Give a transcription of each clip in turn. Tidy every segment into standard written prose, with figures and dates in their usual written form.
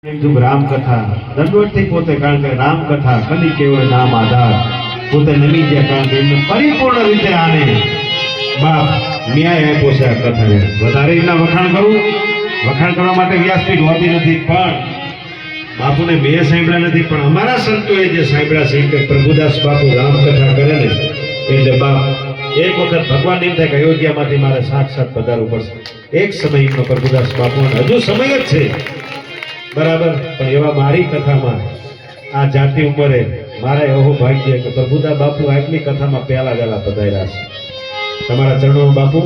એકદમ રામકથા દંડવતથી પોતે કારણ કે રામકથા કલી કેવળ નામ આધાર પોતે નમી ગયા કારણ કે એમને પરિપૂર્ણ રીતે આને બાપ ન્યાય આપ્યો છે આ કથાને વધારે એના વખાણ કરવા માટે વ્યાસપીઠ હોતી નથી પણ બાપુને મેં સાંભળ્યા નથી પણ અમારા સંતોએ જે સાંભળ્યા છે કે પ્રભુદાસ બાપુ રામકથા કરે ને એટલે બાપ એક વખત ભગવાન એમ થાય કે અયોધ્યામાંથી મારે સાક્ષાત પધારવું પડશે એક સમય એમનો પ્રભુદાસ બાપુ હજુ સમય જ છે બરાબર પણ એવા મારી કથામાં આ જાતિ ઉંમરે મારા એવું ભાગ્ય કે પ્રભુદાસ બાપુ આટલી કથામાં પહેલા વહેલા પધાર્યા છે તમારા ચરણોમાં બાપુ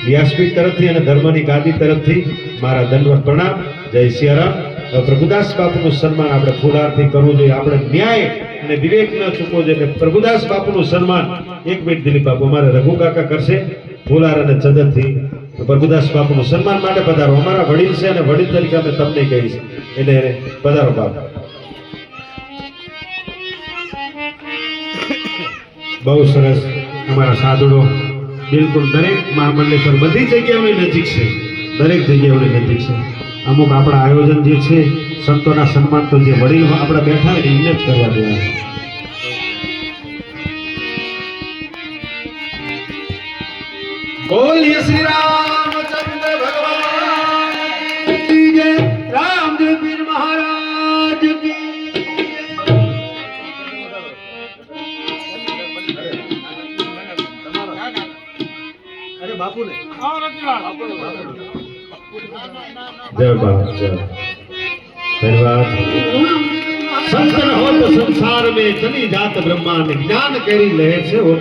વ્યાસપીઠ તરફથી અને ધર્મની ગાદી તરફથી મારા દંડવત પ્રણામ જય સિયારામ પ્રભુદાસ બાપુનું સન્માન આપણે ફૂલહારથી કરવું જોઈએ આપણે ન્યાય અને વિવેક ન ચૂકવો જોઈએ કે પ્રભુદાસ બાપુનું સન્માન એક મિનિટ દિલીપ બાપુ અમારે રઘુ કાકા કરશે ફૂલહાર અને ચંદનથી પ્રભુદાસ બાપુનું સન્માન માટે પધારો અમારા વડીલ છે અને વડીલ તરીકે અમે તમને કહીશ એટલે પધારો બાપુ બહુ સરસ અમારા સાધુડો બિલકુલ દરેક મહામંડલેશ્વર બધી જગ્યાઓની નજીક છે દરેક જગ્યાઓની નજીક છે અમુક આપણા આયોજન જે છે સંતોના સન્માન તો જે વડીલ આપણા બેઠા હોય એમને જ કરવા દેવા બોલીએ શ્રી રામચંદ્ર ભગવાન કી જય રામદેવ પીર મહારાજ કી અરે બાપુ ને जय बाबा जय धन्यवाद संतन हो तो संसार में जनी जात ब्रह्मांड ज्ञान केरी लहर से हो तो